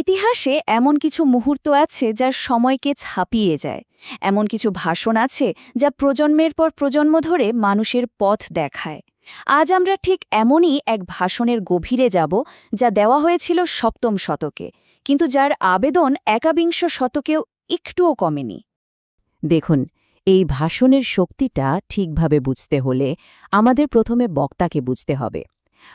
ইতিহাসে এমন কিছু মুহূর্ত আছে যা সময়কে ছাপিয়ে যায়। এমন কিছু ভাষণ আছে যা প্রজন্মের পর প্রজন্ম ধরে মানুষের পথ দেখায়। আজ আমরা ঠিক এমনই এক ভাষণের গভীরে যাব, যা দেওয়া হয়েছিল সপ্তম শতকে, কিন্তু যার আবেদন একাবিংশ শতকেও একটুও কমেনি। দেখুন, এই ভাষণের শক্তিটা ঠিকভাবে বুঝতে হলে আমাদের প্রথমে বক্তাকে বুঝতে হবে।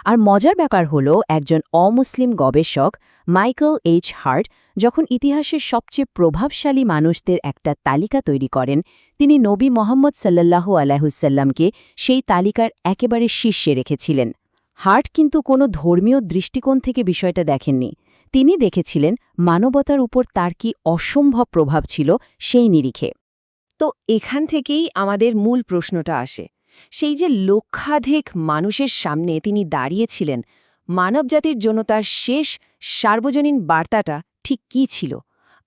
আর মজার ব্যাপার হলো, একজন অমুসলিম গবেষক মাইকেল এইচ হার্ট যখন ইতিহাসের সবচেয়ে প্রভাবশালী মানুষদের একটা তালিকা তৈরি করেন, তিনি নবী মোহাম্মদ সাল্লাল্লাহু আলাইহুসাল্লামকে সেই তালিকার একেবারে শীর্ষে রেখেছিলেন। হার্ট কিন্তু কোনো ধর্মীয় দৃষ্টিকোণ থেকে বিষয়টা দেখেননি। তিনি দেখেছিলেন মানবতার উপর তার কি অসম্ভব প্রভাব ছিল সেই নিরিখে। তো এখান থেকেই আমাদের মূল প্রশ্নটা আসে, সেই যে লক্ষাধিক মানুষের সামনে তিনি দাঁড়িয়েছিলেন, মানবজাতির জন্য তার শেষ সার্বজনীন বার্তাটা ঠিক কী ছিল?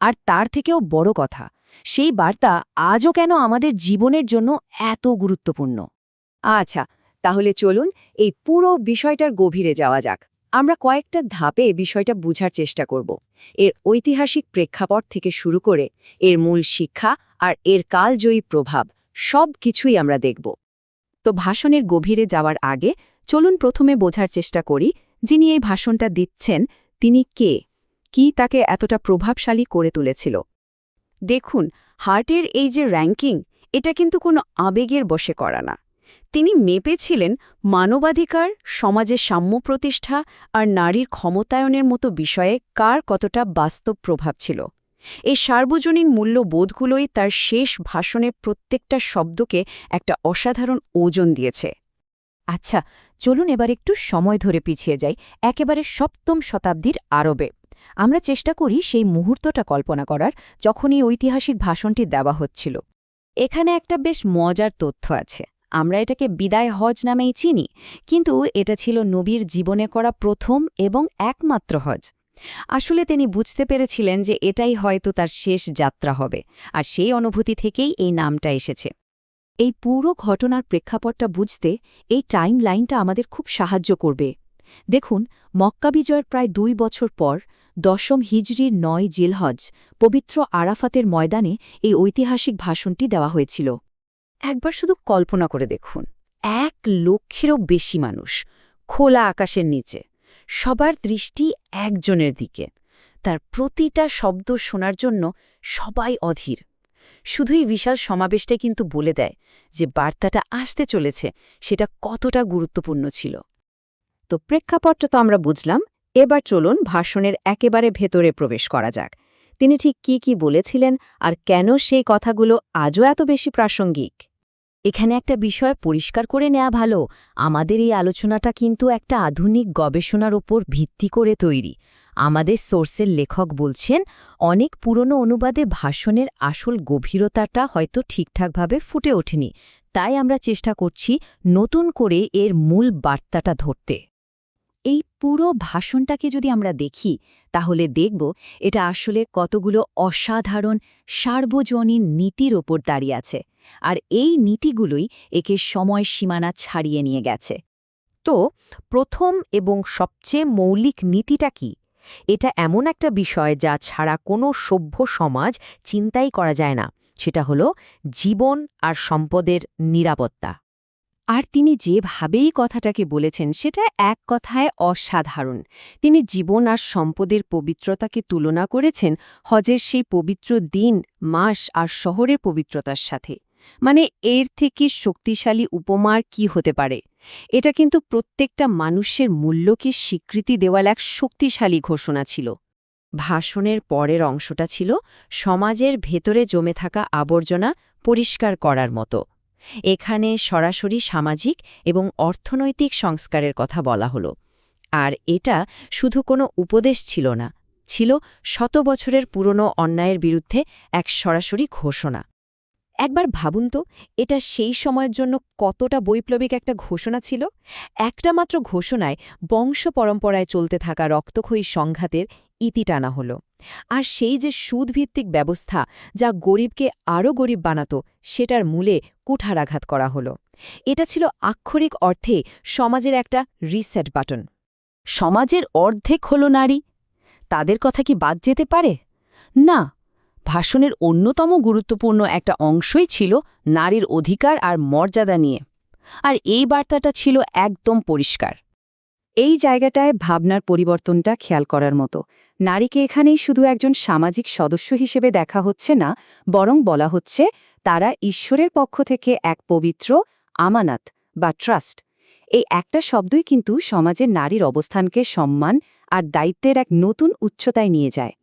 আর তার থেকেও বড় কথা, সেই বার্তা আজও কেন আমাদের জীবনের জন্য এত গুরুত্বপূর্ণ? আচ্ছা, তাহলে চলুন এই পুরো বিষয়টার গভীরে যাওয়া যাক। আমরা কয়েকটা ধাপে বিষয়টা বুঝার চেষ্টা করব। এর ঐতিহাসিক প্রেক্ষাপট থেকে শুরু করে এর মূল শিক্ষা আর এর কালজয়ী প্রভাব, সব কিছুই আমরা দেখব। তো ভাষণের গভীরে যাওয়ার আগে চলুন প্রথমে বোঝার চেষ্টা করি, যিনি এই ভাষণটা দিচ্ছেন তিনি কে, কি তাকে এতটা প্রভাবশালী করে তুলেছিল। দেখুন, হার্টের এই যে র্যাঙ্কিং, এটা কিন্তু কোনো আবেগের বশে করা না। তিনি মেপেছিলেন মানবাধিকার, সমাজে সাম্য প্রতিষ্ঠা আর নারীর ক্ষমতায়নের মতো বিষয়ে কার কতটা বাস্তব প্রভাব ছিল। এই সার্বজনীন মূল্যবোধগুলোই তার শেষ ভাষণের প্রত্যেকটা শব্দকে একটা অসাধারণ ওজন দিয়েছে। আচ্ছা, চলুন এবার একটু সময় ধরে পিছিয়ে যাই একেবারে সপ্তম শতাব্দীর আরবে। আমরা চেষ্টা করি সেই মুহূর্তটা কল্পনা করার, যখন এই ঐতিহাসিক ভাষণটি দেওয়া হচ্ছিল। এখানে একটা বেশ মজার তথ্য আছে। আমরা এটাকে বিদায় হজ নামেই চিনি, কিন্তু এটা ছিল নবীর জীবনে করা প্রথম এবং একমাত্র হজ। আসলে তিনি বুঝতে পেরেছিলেন যে এটাই হয়তো তার শেষ যাত্রা হবে, আর সেই অনুভূতি থেকেই এই নামটা এসেছে। এই পুরো ঘটনার প্রেক্ষাপটটা বুঝতে এই টাইম লাইনটা আমাদের খুব সাহায্য করবে। দেখুন, মক্কা বিজয়ের প্রায় 2 বছর পর 10ম হিজরির 9 জিলহজ পবিত্র আরাফাতের ময়দানে এই ঐতিহাসিক ভাষণটি দেওয়া হয়েছিল। একবার শুধু কল্পনা করে দেখুন, 1 লক্ষেরও বেশি মানুষ, খোলা আকাশের নিচে, সবার দৃষ্টি একজনের দিকে। তার প্রতিটা শব্দ শোনার জন্য সবাই অধীর। শুধুই বিশাল সমাবেশটাই কিন্তু বলে দেয় যে বার্তাটা আসতে চলেছে সেটা কতটা গুরুত্বপূর্ণ ছিল। তো প্রেক্ষাপটটা তো আমরা বুঝলাম, এবার চলুন ভাষণের একেবারে ভেতরে প্রবেশ করা যাক। তিনি ঠিক কি বলেছিলেন, আর কেন সেই কথাগুলো আজও এত বেশি প্রাসঙ্গিক। এখানে একটা বিষয় পরিষ্কার করে নেওয়া ভালো, আমাদের এই আলোচনাটা কিন্তু একটা আধুনিক গবেষণার ওপর ভিত্তি করে তৈরি। আমাদের সোর্সের লেখক বলছেন অনেক পুরনো অনুবাদে ভাষণের আসল গভীরতাটা হয়তো ঠিকঠাকভাবে ফুটে ওঠেনি, তাই আমরা চেষ্টা করছি নতুন করে এর মূল বার্তাটা ধরতে। এই পুরো ভাষণটাকে যদি আমরা দেখি, তাহলে দেখব এটা আসলে কতগুলো অসাধারণ সার্বজনীন নীতির ওপর দাঁড়িয়ে আছে, আর এই নীতিগুলোই একে সময় সীমানা ছাড়িয়ে নিয়ে গেছে। তো প্রথম এবং সবচেয়ে মৌলিক নীতিটা কি? এটা এমন একটা বিষয় যা ছাড়া কোনো সভ্য সমাজ চিন্তাই করা যায় না। সেটা হলো জীবন আর সম্পদের নিরাপত্তা। আর তিনি যেভাবেই কথাটাকে বলেছেন সেটা এক কথায় অসাধারণ। তিনি জীবন আর সম্পদের পবিত্রতাকে তুলনা করেছেন হজের সেই পবিত্র দিন, মাস আর শহরের পবিত্রতার সাথে। মানে এর থেকে শক্তিশালী উপমার কি হতে পারে? এটা কিন্তু প্রত্যেকটা মানুষের মূল্যকে স্বীকৃতি দেওয়ার এক শক্তিশালী ঘোষণা ছিল। ভাষণের পরের অংশটা ছিল সমাজের ভেতরে জমে থাকা আবর্জনা পরিষ্কার করার মতো। এখানে সরাসরি সামাজিক এবং অর্থনৈতিক সংস্কারের কথা বলা হলো। আর এটা শুধু কোনো উপদেশ ছিল না, ছিল শত বছরের পুরনো অন্যায়ের বিরুদ্ধে এক সরাসরি ঘোষণা। একবার ভাবুন তো, এটা সেই সময়ের জন্য কতটা বৈপ্লবিক একটা ঘোষণা ছিল। একটা মাত্র ঘোষণায় বংশ পরম্পরায় চলতে থাকা রক্তক্ষয়ী সংঘাতের ইতি টানা হল। আর সেই যে সুদভিত্তিক ব্যবস্থা যা গরিবকে আরও গরিব বানাত, সেটার মূলে কুঠারাঘাত করা হল। এটা ছিল আক্ষরিক অর্থে সমাজের একটা রিসেট বাটন। সমাজের অর্ধেক হল নারী। তাদের কথা কি বাদ যেতে পারে? না, ভাষণের অন্যতম গুরুত্বপূর্ণ একটা অংশই ছিল নারীর অধিকার আর মর্যাদা নিয়ে। আর এই বার্তাটা ছিল একদম পরিষ্কার। এই জায়গাটায় ভাবনার পরিবর্তনটা খেয়াল করার মতো। নারীকে এখানেই শুধু একজন সামাজিক সদস্য হিসেবে দেখা হচ্ছে না, বরং বলা হচ্ছে তারা ঈশ্বরের পক্ষ থেকে এক পবিত্র আমানত বা ট্রাস্ট। এই একটা শব্দই কিন্তু সমাজের নারীর অবস্থানকে সম্মান আর দায়িত্বের এক নতুন উচ্চতায় নিয়ে যায়।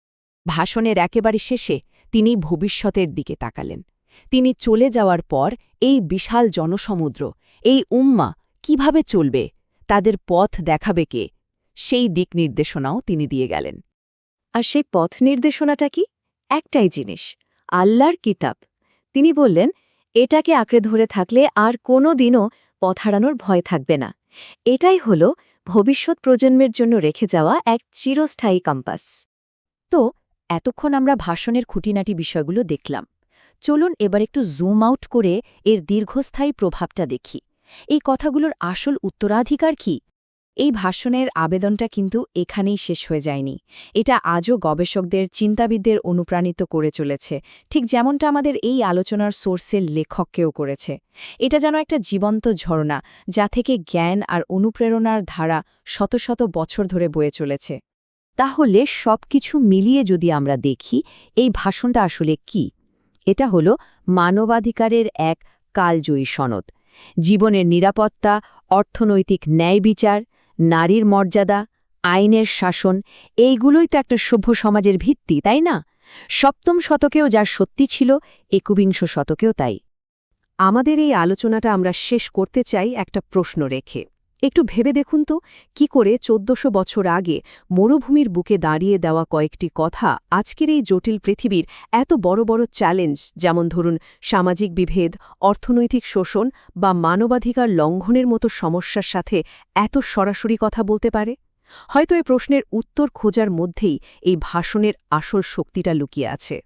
ভাষণের একেবারে শেষে তিনি ভবিষ্যতের দিকে তাকালেন। তিনি চলে যাওয়ার পর এই বিশাল জনসমুদ্র, এই উম্মা কিভাবে চলবে, তাদের পথ দেখাবে কে, সেই দিক নির্দেশনাও তিনি দিয়ে গেলেন। আর সেই পথ নির্দেশনাটা কি? একটাই জিনিস, আল্লাহর কিতাব। তিনি বললেন, এটাকে আঁকড়ে ধরে থাকলে আর কোনো দিনও পথ হারানোর ভয় থাকবে না। এটাই হল ভবিষ্যৎ প্রজন্মের জন্য রেখে যাওয়া এক চিরস্থায়ী কম্পাস। তো এতক্ষণ আমরা ভাষণের খুঁটিনাটি বিষয়গুলো দেখলাম। চলুন এবার একটু জুম আউট করে এর দীর্ঘস্থায়ী প্রভাবটা দেখি। এই কথাগুলোর আসল উত্তরাধিকার কি? এই ভাষণের আবেদনটা কিন্তু এখানেই শেষ হয়ে যায়নি। এটা আজও গবেষকদের, চিন্তাবিদদের অনুপ্রাণিত করে চলেছে, ঠিক যেমনটা আমাদের এই আলোচনার সোর্সের লেখককেও করেছে। এটা যেন একটা জীবন্ত ঝর্ণা, যা থেকে জ্ঞান আর অনুপ্রেরণার ধারা শত শত বছর ধরে বয়ে চলেছে। তাহলে সবকিছু মিলিয়ে যদি আমরা দেখি এই ভাষণটা আসলে কি, এটা হলো মানবাধিকারের এক কালজয়ী সনদ। জীবনের নিরাপত্তা, অর্থনৈতিক ন্যায় বিচার, নারীর মর্যাদা, আইনের শাসন, এইগুলোই তো একটা সভ্য সমাজের ভিত্তি, তাই না? সপ্তম শতকেও যা সত্যি ছিল, একবিংশ শতকেও তাই। আমাদের এই আলোচনাটা আমরা শেষ করতে চাই একটা প্রশ্ন রেখে। একটু ভেবে দেখুন তো, কি করে ১৪০০ বছর আগে মরুভূমির বুকে দাঁড়িয়ে দেওয়া কয়েকটি কথা আজকের এই জটিল পৃথিবীর এত বড় বড় চ্যালেঞ্জ, যেমন ধরুন সামাজিক বিভেদ, অর্থনৈতিক শোষণ বা মানবাধিকার লঙ্ঘনের মতো সমস্যার সাথে এত সরাসরি কথা বলতে পারে? হয়তো এই প্রশ্নের উত্তর খোঁজার মধ্যেই এই ভাষণের আসল শক্তিটা লুকিয়ে আছে।